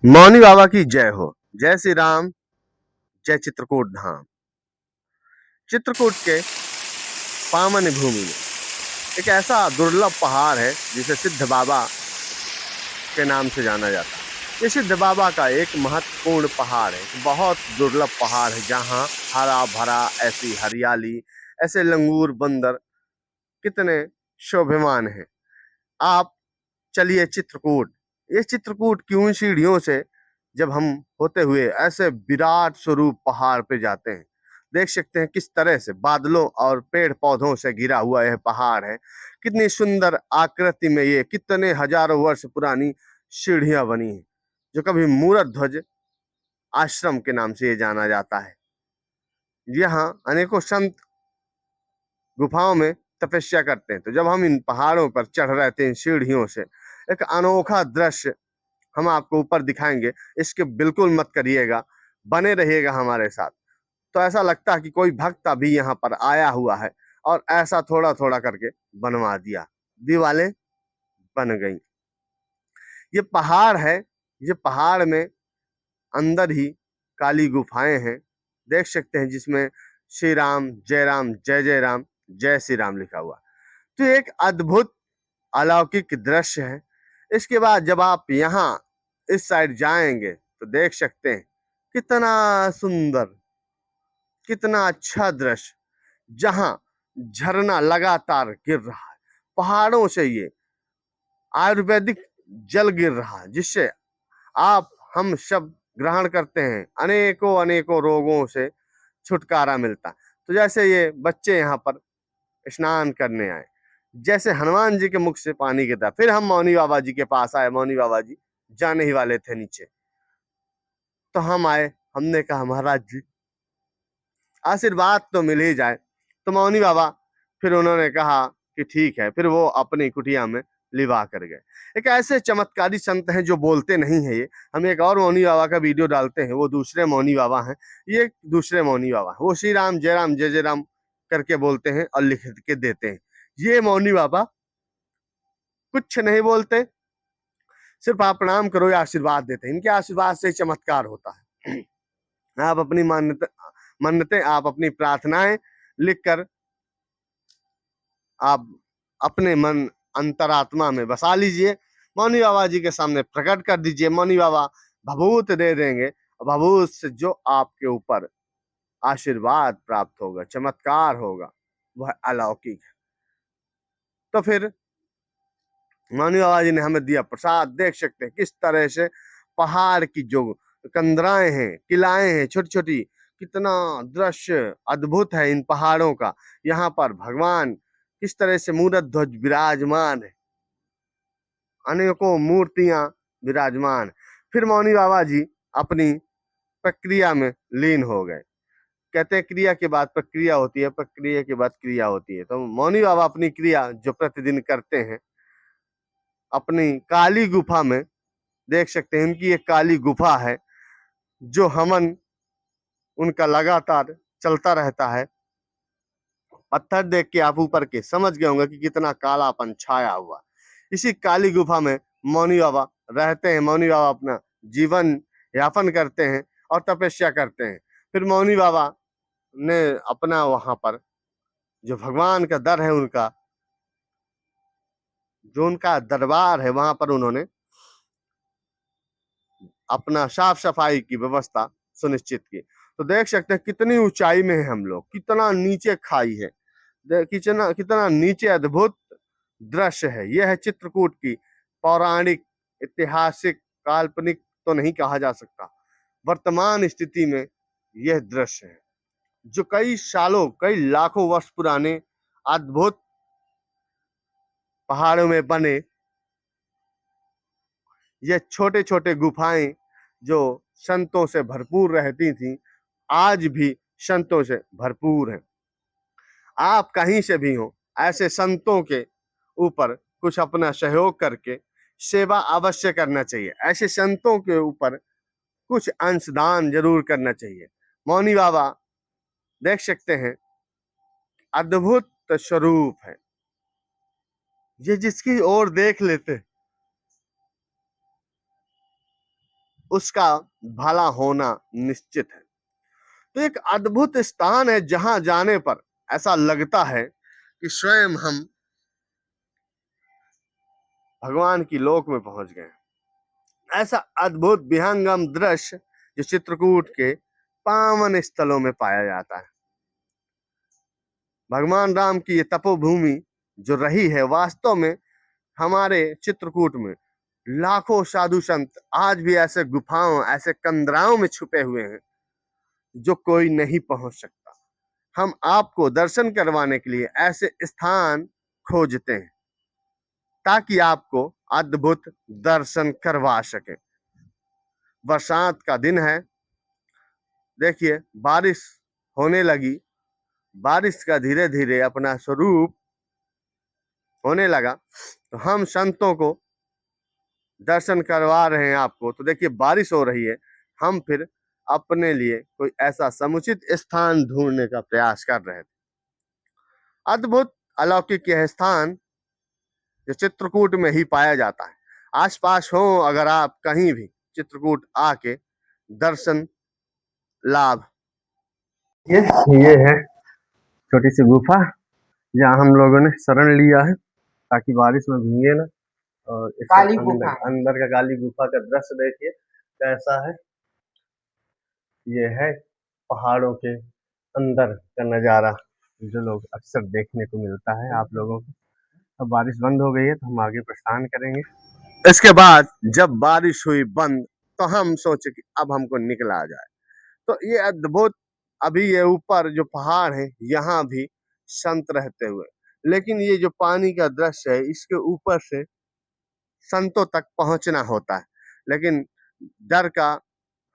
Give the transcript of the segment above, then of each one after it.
मौनी बाबा की जय हो। जय श्री राम। जय चित्रकूट धाम। चित्रकूट के पावन भूमि में एक ऐसा दुर्लभ पहाड़ है जिसे सिद्ध बाबा के नाम से जाना जाता है। ये सिद्ध बाबा का एक महत्वपूर्ण पहाड़ है, बहुत दुर्लभ पहाड़ है जहाँ हरा भरा ऐसी हरियाली, ऐसे लंगूर बंदर कितने शोभामान हैं। आप चलिए चित्रकूट। ये चित्रकूट की उन सीढ़ियों से जब हम होते हुए ऐसे विराट स्वरूप पहाड़ पे जाते हैं, देख सकते हैं किस तरह से बादलों और पेड़ पौधों से घिरा हुआ यह पहाड़ है। कितनी सुंदर आकृति में ये कितने हजारों वर्ष पुरानी सीढ़ियां बनी हैं, जो कभी मूर्त ध्वज आश्रम के नाम से ये जाना जाता है। यहाँ अनेकों संत गुफाओं में तपस्या करते हैं। तो जब हम इन पहाड़ों पर चढ़ रहे थे इन सीढ़ियों से, एक अनोखा दृश्य हम आपको ऊपर दिखाएंगे। इसके बिल्कुल मत करिएगा, बने रहिएगा हमारे साथ। तो ऐसा लगता है कि कोई भक्त अभी यहाँ पर आया हुआ है और ऐसा थोड़ा थोड़ा करके बनवा दिया, दीवारें बन गई। ये पहाड़ है, ये पहाड़ में अंदर ही काली गुफाएं हैं, देख सकते हैं, जिसमें श्री राम जय जय राम जय श्री राम लिखा हुआ। तो एक अद्भुत अलौकिक दृश्य है। इसके बाद जब आप यहाँ इस साइड जाएंगे तो देख सकते हैं कितना सुंदर, कितना अच्छा दृश्य, जहां झरना लगातार गिर रहा है पहाड़ों से। ये आयुर्वेदिक जल गिर रहा है जिससे आप हम सब ग्रहण करते हैं, अनेकों अनेकों रोगों से छुटकारा मिलता है। तो जैसे ये बच्चे यहाँ पर स्नान करने आए, जैसे हनुमान जी के मुख से पानी गिरता, फिर हम मौनी बाबा जी के पास आए। मौनी बाबा जी जाने ही वाले थे नीचे, तो हम आए। हमने कहा महाराज जी आशीर्वाद तो मिल ही जाए। तो मौनी बाबा फिर उन्होंने कहा कि ठीक है। फिर वो अपनी कुटिया में लिवा कर गए। एक ऐसे चमत्कारी संत हैं जो बोलते नहीं है। ये हम एक और मौनी बाबा का वीडियो डालते हैं, वो दूसरे मौनी बाबा हैं, ये दूसरे मौनी बाबा। वो श्री राम जय जय राम करके बोलते हैं और लिख के देते हैं। ये मौनी बाबा कुछ नहीं बोलते, सिर्फ आप प्रणाम करो या आशीर्वाद देते हैं। इनके आशीर्वाद से चमत्कार होता है। आप अपनी मन्नतें, आप अपनी प्रार्थनाएं लिखकर आप अपने मन अंतरात्मा में बसा लीजिए, मौनी बाबा जी के सामने प्रकट कर दीजिए। मौनी बाबा भभूत दे देंगे। भभूत से जो आपके ऊपर आशीर्वाद प्राप्त होगा, चमत्कार होगा, वह अलौकिक है। तो फिर मौनी बाबा जी ने हमें दिया प्रसाद। देख सकते हैं किस तरह से पहाड़ की जो कंदराएं हैं, किलाएं हैं छोटी छोटी, कितना दृश्य अद्भुत है इन पहाड़ों का। यहाँ पर भगवान किस तरह से मूर्त ध्वज विराजमान है, अनेकों मूर्तियां विराजमान। फिर मौनी बाबा जी अपनी प्रक्रिया में लीन हो गए। कहते हैं क्रिया के बाद प्रक्रिया होती है, प्रक्रिया के बाद क्रिया होती है। तो मौनी बाबा अपनी क्रिया जो प्रतिदिन करते हैं अपनी काली गुफा में, देख सकते हैं उनकी एक काली गुफा है जो हमन उनका लगातार चलता रहता है। पत्थर देख के आप ऊपर के समझ गए होंगे कि कितना कालापन छाया हुआ। इसी काली गुफा में मौनी बाबा रहते हैं। मौनी बाबा अपना जीवन यापन करते हैं और तपस्या करते हैं। फिर मौनी बाबा ने अपना वहां पर जो भगवान का दर है, उनका जो उनका दरबार है, वहां पर उन्होंने अपना साफ सफाई की व्यवस्था सुनिश्चित की। तो देख सकते हैं कितनी ऊंचाई में है हम लोग, कितना नीचे खाई है, कितना कितना नीचे अद्भुत दृश्य है। यह है चित्रकूट की पौराणिक, ऐतिहासिक, काल्पनिक तो नहीं कहा जा सकता, वर्तमान स्थिति में यह दृश्य है जो कई सालों, कई लाखों वर्ष पुराने अद्भुत पहाड़ों में बने ये छोटे छोटे गुफाएं जो संतों से भरपूर रहती थी, आज भी संतों से भरपूर हैं। आप कहीं से भी हो, ऐसे संतों के ऊपर कुछ अपना सहयोग करके सेवा अवश्य करना चाहिए। ऐसे संतों के ऊपर कुछ अंशदान जरूर करना चाहिए। मौनी बाबा देख सकते हैं अद्भुत स्वरूप है, ये जिसकी ओर देख लेते उसका भला होना निश्चित है। तो एक अद्भुत स्थान है जहां जाने पर ऐसा लगता है कि स्वयं हम भगवान की लोक में पहुंच गए। ऐसा अद्भुत विहंगम दृश्य जो चित्रकूट के पावन स्थलों में पाया जाता है। भगवान राम की ये तपोभूमि जो रही है, वास्तव में हमारे चित्रकूट में लाखों साधु संत आज भी ऐसे गुफाओं, ऐसे कंदराओं में छुपे हुए हैं जो कोई नहीं पहुंच सकता। हम आपको दर्शन करवाने के लिए ऐसे स्थान खोजते हैं ताकि आपको अद्भुत दर्शन करवा सके। बरसात का दिन है, देखिए बारिश होने लगी, बारिश का धीरे धीरे अपना स्वरूप होने लगा, तो हम संतों को दर्शन करवा रहे हैं आपको। तो देखिए बारिश हो रही है, हम फिर अपने लिए कोई ऐसा समुचित स्थान ढूंढने का प्रयास कर रहे थे। अद्भुत अलौकिक यह स्थान जो चित्रकूट में ही पाया जाता है। आसपास हो अगर आप कहीं भी, चित्रकूट आके दर्शन लाभ। ये है छोटी सी गुफा जहाँ हम लोगों ने शरण लिया है ताकि बारिश में भीगे ना। और अंदर का काली गुफा का दृश्य देखिए कैसा है। ये है पहाड़ों के अंदर का नजारा जो लोग अक्सर देखने को मिलता है आप लोगों को। अब बारिश बंद हो गई है तो हम आगे प्रस्थान करेंगे। इसके बाद जब बारिश हुई बंद तो हम सोचे कि अब हमको निकला जाए। तो ये अद्भुत, अभी ये ऊपर जो पहाड़ है यहाँ भी संत रहते हुए, लेकिन ये जो पानी का दृश्य है इसके ऊपर से संतों तक पहुंचना होता है, लेकिन डर का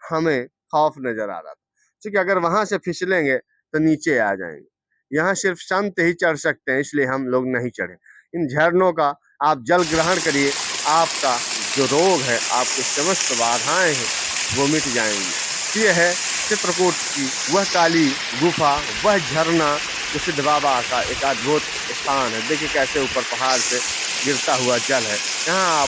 हमें खौफ नजर आ रहा था क्योंकि अगर वहां से फिसलेंगे तो नीचे आ जाएंगे। यहाँ सिर्फ संत ही चढ़ सकते हैं, इसलिए हम लोग नहीं चढ़े। इन झरनों का आप जल ग्रहण करिए, आपका जो रोग है, आपकी समस्त बाधाएं हैं वो मिट जाएंगी। ये है चित्रकूट की वह काली गुफा, वह झरना जो सिद्ध बाबा का एक अद्भुत स्थान है। देखिए कैसे ऊपर पहाड़ से गिरता हुआ जल है। यहाँ